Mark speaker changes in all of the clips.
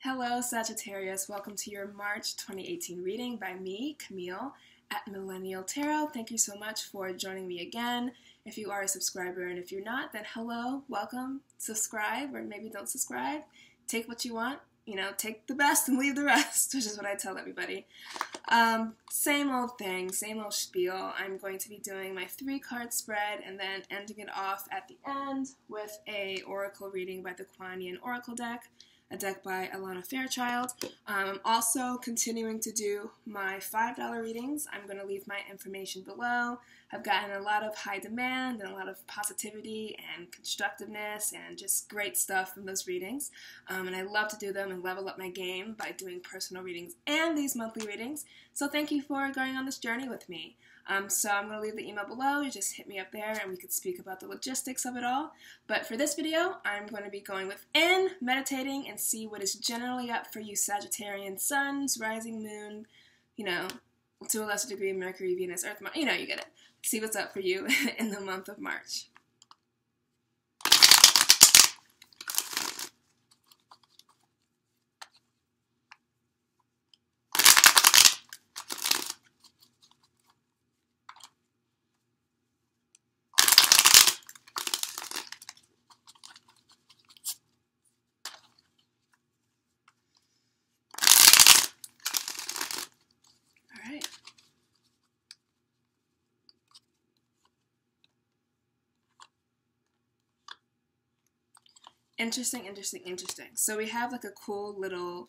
Speaker 1: Hello Sagittarius, welcome to your March 2018 reading by me, Camille, at Millennial Tarot. Thank you so much for joining me again. If you are a subscriber, and if you're not, then hello, welcome, subscribe, or maybe don't subscribe. Take what you want, take the best and leave the rest, which is what I tell everybody. Same old thing, same old spiel. I'm going to be doing my 3-card spread and then ending it off at the end with a oracle reading by the Aqua Oracle deck. A deck by Alana Fairchild. I'm also continuing to do my $5 readings. I'm going to leave my information below. I've gotten a lot of high demand and a lot of positivity and constructiveness and just great stuff from those readings. And I love to do them and level up my game by doing personal readings and these monthly readings. So thank you for going on this journey with me. So I'm going to leave the email below. You just hit me up there and we could speak about the logistics of it all. But for this video, I'm going to be going within, meditating, and see what is generally up for you Sagittarian suns, rising moon, to a lesser degree Mercury, Venus, Earth, Mars, you get it. See what's up for you in the month of March. Interesting. So we have like a cool little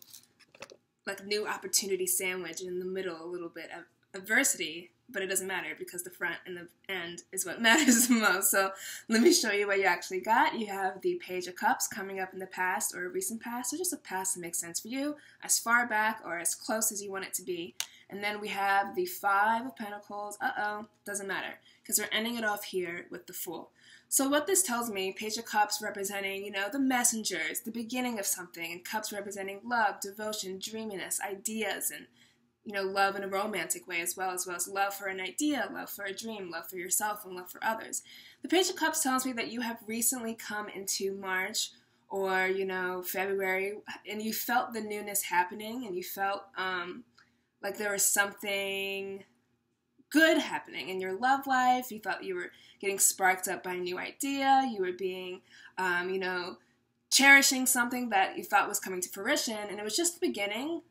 Speaker 1: new opportunity sandwich in the middle, a little bit of adversity, but it doesn't matter because the front and the end is what matters the most. So let me show you what you actually got. You have the Page of Cups coming up in the past or a recent past, or just a past that makes sense for you, as far back or as close as you want it to be. And then we have the 5 of Pentacles. Doesn't matter because we're ending it off here with the Fool. So what this tells me, Page of Cups representing, the messengers, the beginning of something, and Cups representing love, devotion, dreaminess, ideas, and, love in a romantic way as well as love for an idea, love for a dream, love for yourself, and love for others. The Page of Cups tells me that you have recently come into March or, February, and you felt the newness happening, and you felt like there was something good happening in your love life. You thought you were getting sparked up by a new idea. You were being, cherishing something that you thought was coming to fruition, and it was just the beginning.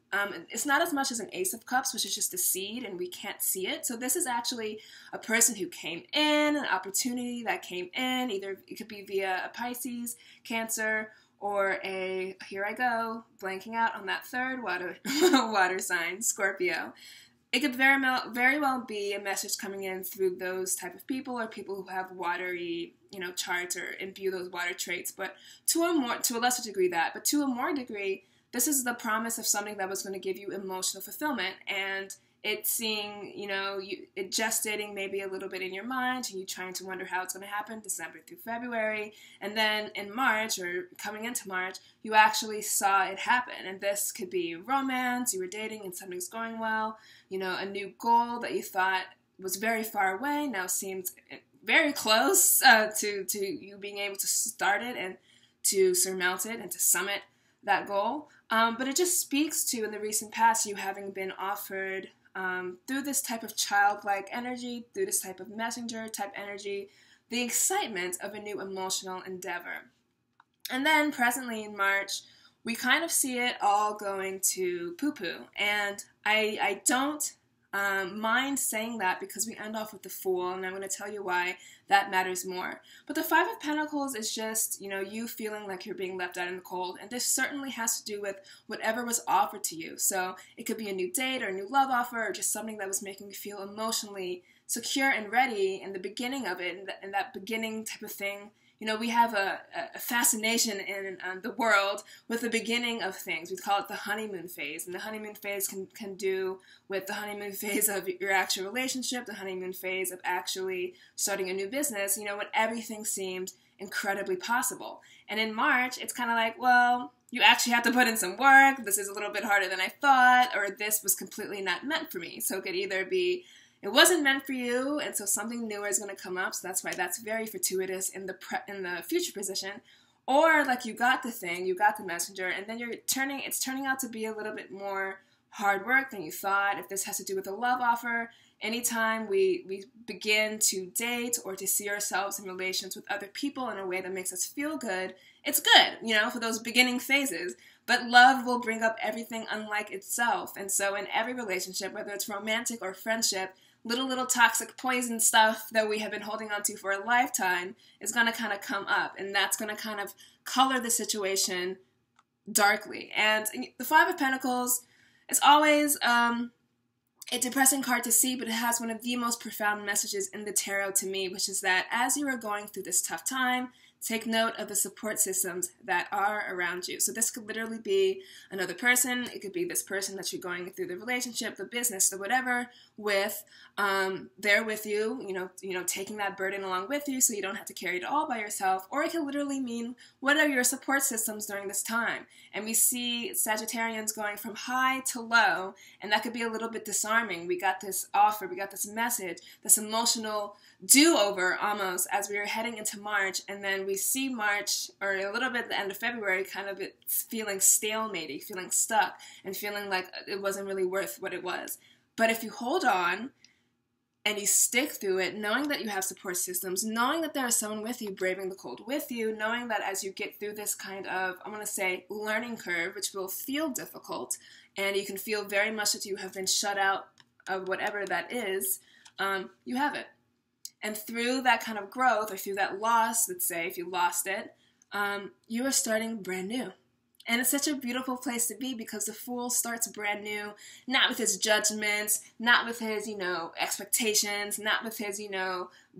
Speaker 1: It's not as much as an Ace of Cups, which is just a seed, and we can't see it. So this is actually a person who came in, an opportunity that came in. Either it could be via a Pisces, Cancer, or here I go, blanking out on that third water sign, Scorpio. It could very well be a message coming in through those type of people or people who have watery, charts or imbue those water traits. But to a lesser degree but to a more degree, this is the promise of something that was going to give you emotional fulfillment. And it's seeing, it gestating maybe a little bit in your mind, and you trying to wonder how it's going to happen December through February. And then in March, or coming into March, you actually saw it happen. And this could be romance, you were dating and something's going well, a new goal that you thought was very far away now seems very close to you being able to start it and to surmount it and to summit that goal. But it just speaks to, in the recent past, you having been offered through this type of childlike energy, through this type of messenger type energy, the excitement of a new emotional endeavor. And then presently in March, we kind of see it all going to poo-poo. And I don't mind saying that because we end off with the Fool, and I'm going to tell you why that matters more. But the 5 of Pentacles is just, you feeling like you're being left out in the cold, and this certainly has to do with whatever was offered to you. So it could be a new date or a new love offer or just something that was making you feel emotionally secure and ready in the beginning of it, and that beginning type of thing. We have a fascination in the world with the beginning of things. We call it the honeymoon phase. And the honeymoon phase can do with the honeymoon phase of your actual relationship, the honeymoon phase of actually starting a new business, when everything seemed incredibly possible. And in March, it's kind of like, well, you actually have to put in some work. This is a little bit harder than I thought, or this was completely not meant for me. So it could either be it wasn't meant for you, and so something newer is going to come up. So that's why that's very fortuitous in the future position. Or like you got the thing, you got the messenger, and then it's turning out to be a little bit more hard work than you thought. If this has to do with a love offer, anytime we begin to date or to see ourselves in relations with other people in a way that makes us feel good, it's good, for those beginning phases. But love will bring up everything unlike itself. And so in every relationship, whether it's romantic or friendship, little toxic poison stuff that we have been holding on to for a lifetime is going to kind of come up. And that's going to kind of color the situation darkly. And the Five of Pentacles, it's always a depressing card to see, but it has one of the most profound messages in the tarot to me, which is that as you are going through this tough time, take note of the support systems that are around you. So this could literally be another person. It could be this person that you're going through the relationship, the business, the whatever with. They're with you, taking that burden along with you so you don't have to carry it all by yourself. Or it could literally mean what are your support systems during this time? And we see Sagittarians going from high to low, and that could be a little bit disarming. We got this offer, we got this message, this emotional do-over almost as we were heading into March, and then we see March, or a little bit at the end of February, kind of it's feeling stalematy, feeling stuck, and feeling like it wasn't really worth what it was. But if you hold on and you stick through it, knowing that you have support systems, knowing that there is someone with you, braving the cold with you, knowing that as you get through this kind of, I'm going to say, learning curve, which will feel difficult, and you can feel very much that you have been shut out of whatever that is, you have it. And through that kind of growth, or through that loss, let's say, if you lost it, you are starting brand new. And it's such a beautiful place to be because the Fool starts brand new, not with his judgments, not with his, expectations, not with his,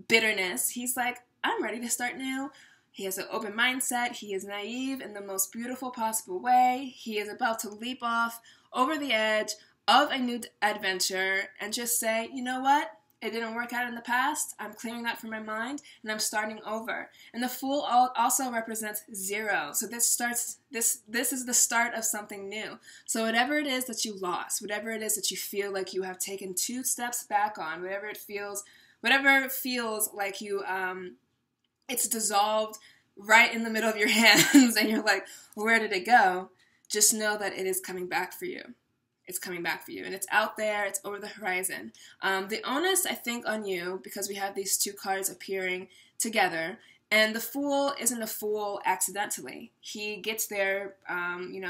Speaker 1: bitterness. He's like, I'm ready to start new. He has an open mindset. He is naive in the most beautiful possible way. He is about to leap off over the edge of a new adventure and just say, you know what? It didn't work out in the past. I'm clearing that from my mind, and I'm starting over. And the Fool also represents 0. So this is the start of something new. So whatever it is that you lost, whatever it is that you feel like you have taken 2 steps back on, whatever it feels like you, it's dissolved right in the middle of your hands, and you're like, where did it go? Just know that it is coming back for you. It's coming back for you, and it's out there, it's over the horizon. The onus, I think, on you, because we have these 2 cards appearing together, and the Fool isn't a fool accidentally. He gets there,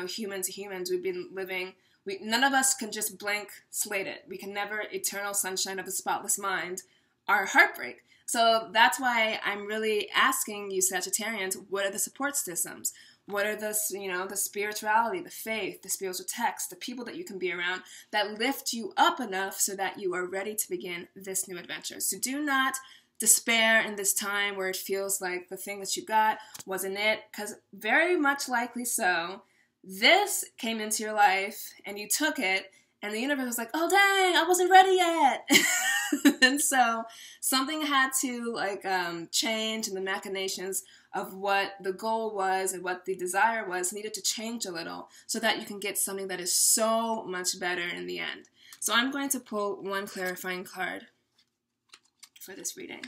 Speaker 1: human to humans. We've been living, none of us can just blank slate it. We can never eternal sunshine of the spotless mind our heartbreak. So that's why I'm really asking you, Sagittarians, what are the support systems? What are the spirituality, the faith, the spiritual text, the people that you can be around that lift you up enough so that you are ready to begin this new adventure? So do not despair in this time where it feels like the thing that you got wasn't it, because very much likely so, this came into your life and you took it and the universe was like, oh dang, I wasn't ready yet. And so something had to change, and the machinations of what the goal was and what the desire was needed to change a little so that you can get something that is so much better in the end. So I'm going to pull one clarifying card for this reading.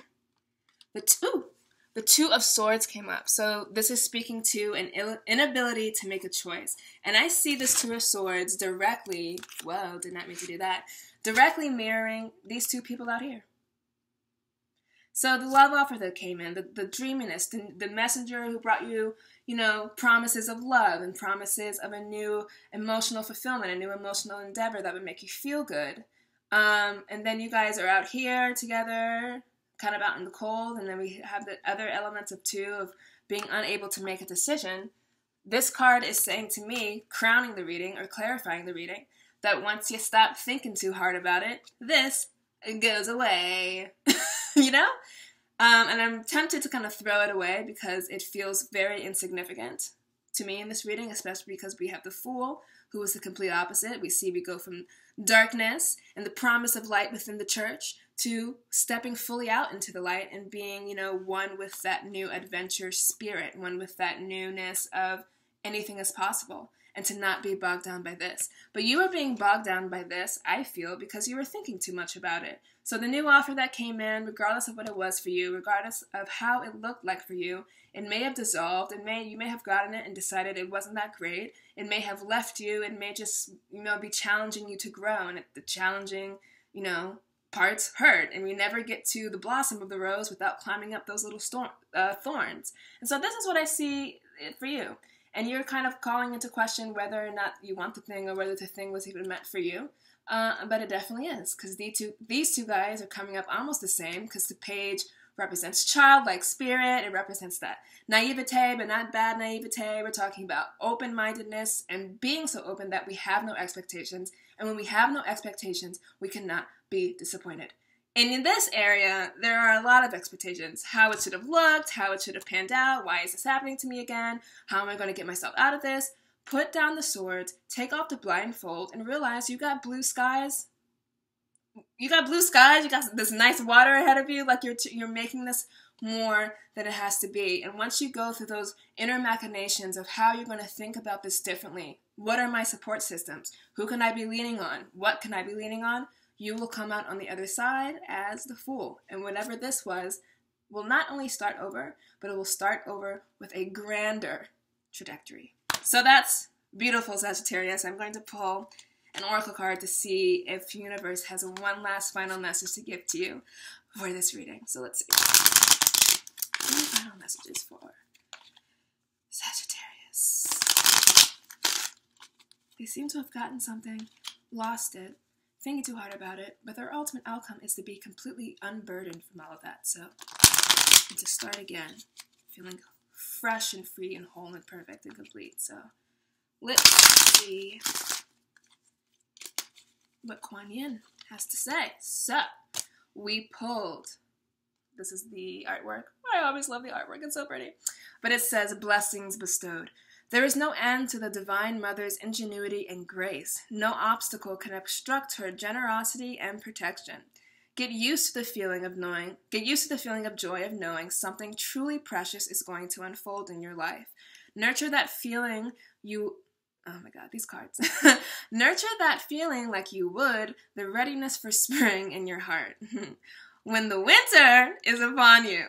Speaker 1: The Two of Swords came up. So this is speaking to an inability to make a choice. And I see this Two of Swords directly, whoa, did not mean to do that, directly mirroring these 2 people out here. So the love offer that came in, the dreaminess, the messenger who brought you, promises of love and promises of a new emotional fulfillment, a new emotional endeavor that would make you feel good. And then you guys are out here together, kind of out in the cold, and then we have the other elements of 2 of being unable to make a decision. This card is saying to me, crowning the reading or clarifying the reading, that once you stop thinking too hard about it, this goes away. And I'm tempted to kind of throw it away because it feels very insignificant to me in this reading, especially because we have the Fool, who is the complete opposite. We go from darkness and the promise of light within the church to stepping fully out into the light and being, one with that new adventure spirit, one with that newness of anything is possible. and to not be bogged down by this. But you are being bogged down by this, I feel, because you were thinking too much about it. So the new offer that came in, regardless of what it was for you, regardless of how it looked like for you, it may have dissolved. You may have gotten it and decided it wasn't that great. It may have left you. It may just, be challenging you to grow. And the challenging, parts hurt. And we never get to the blossom of the rose without climbing up those little thorns. And so this is what I see for you. And you're kind of calling into question whether or not you want the thing or whether the thing was even meant for you. But it definitely is, because these two guys are coming up almost the same, because the page represents childlike spirit. It represents that naivete, but not bad naivete. We're talking about open-mindedness and being so open that we have no expectations. And when we have no expectations, we cannot be disappointed. And in this area, there are a lot of expectations. How it should have looked, how it should have panned out, why is this happening to me again, how am I going to get myself out of this? Put down the swords, take off the blindfold, and realize you got blue skies. You got blue skies, you got this nice water ahead of you, like you're making this more than it has to be. And once you go through those inner machinations of how you're going to think about this differently, what are my support systems? Who can I be leaning on? What can I be leaning on? You will come out on the other side as the Fool. And whatever this was will not only start over, but it will start over with a grander trajectory. So that's beautiful, Sagittarius. I'm going to pull an oracle card to see if the universe has one last final message to give to you for this reading. So let's see. Any final messages for Sagittarius? They seem to have gotten something, lost it, thinking too hard about it, but their ultimate outcome is to be completely unburdened from all of that. So, and to start again, feeling fresh and free and whole and perfect and complete. So, let's see what Kuan Yin has to say. So, we pulled, this is the artwork. I always love the artwork, it's so pretty. But it says, blessings bestowed. There is no end to the Divine Mother's ingenuity and grace. No obstacle can obstruct her generosity and protection. Get used to the feeling of joy of knowing something truly precious is going to unfold in your life. Nurture that feeling oh my God, these cards. Nurture that feeling like you would the readiness for spring in your heart. When the winter is upon you,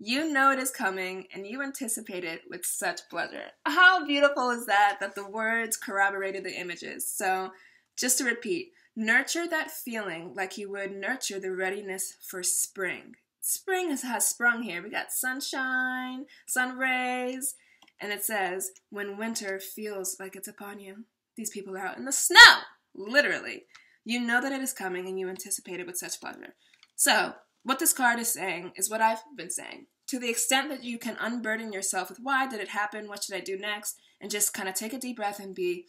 Speaker 1: you know it is coming, and you anticipate it with such pleasure. How beautiful is that the words corroborated the images? So, just to repeat, nurture that feeling like you would nurture the readiness for spring. Spring has sprung here. We got sunshine, sun rays, and it says, when winter feels like it's upon you. These people are out in the snow, literally. You know that it is coming, and you anticipate it with such pleasure. So, what this card is saying is what I've been saying. To the extent that you can unburden yourself with why did it happen, what should I do next, and just kind of take a deep breath and be,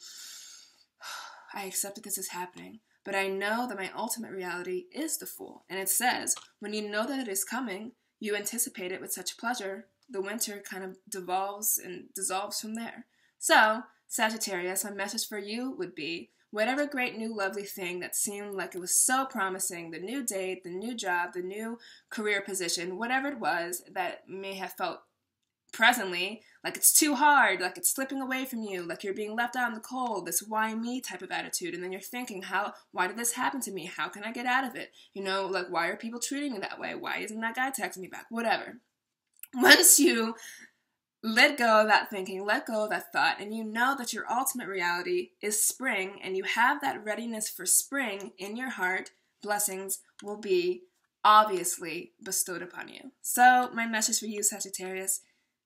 Speaker 1: I accept that this is happening, but I know that my ultimate reality is the Fool. And it says, when you know that it is coming, you anticipate it with such pleasure, the winter kind of devolves and dissolves from there. So, Sagittarius, my message for you would be, whatever great new lovely thing that seemed like it was so promising, the new date, the new job, the new career position, whatever it was that may have felt presently like it's too hard, like it's slipping away from you, like you're being left out in the cold, this why me type of attitude. And then you're thinking, why did this happen to me? How can I get out of it? Like, why are people treating me that way? Why isn't that guy texting me back? Whatever. Once you let go of that thinking, let go of that thought, and you know that your ultimate reality is spring, and you have that readiness for spring in your heart, blessings will be obviously bestowed upon you. So, my message for you, Sagittarius,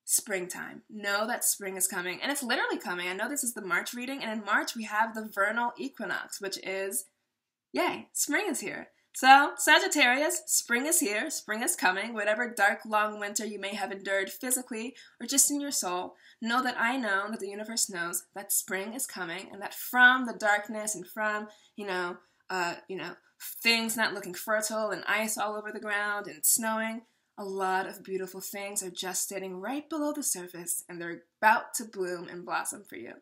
Speaker 1: springtime. Know that spring is coming, and it's literally coming. I know this is the March reading, and in March we have the vernal equinox, which is, yay, spring is here. So, Sagittarius, spring is here, spring is coming. Whatever dark, long winter you may have endured physically or just in your soul, know that I know, that the universe knows that spring is coming, and that from the darkness and from, things not looking fertile and ice all over the ground and snowing, a lot of beautiful things are just sitting right below the surface, and they're about to bloom and blossom for you.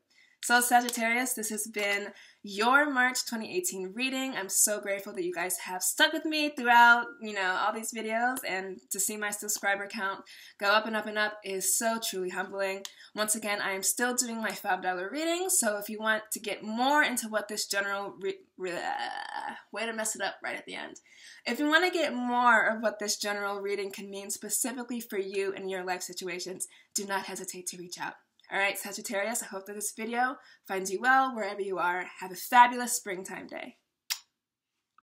Speaker 1: So Sagittarius, this has been your March 2018 reading. I'm so grateful that you guys have stuck with me throughout, all these videos, and to see my subscriber count go up and up and up is so truly humbling. Once again, I am still doing my $5 readings, so if you want to get more into what this general way to mess it up right at the end. If you want to get more of what this general reading can mean specifically for you and your life situations, do not hesitate to reach out. Alright, Sagittarius, I hope that this video finds you well wherever you are. Have a fabulous springtime day.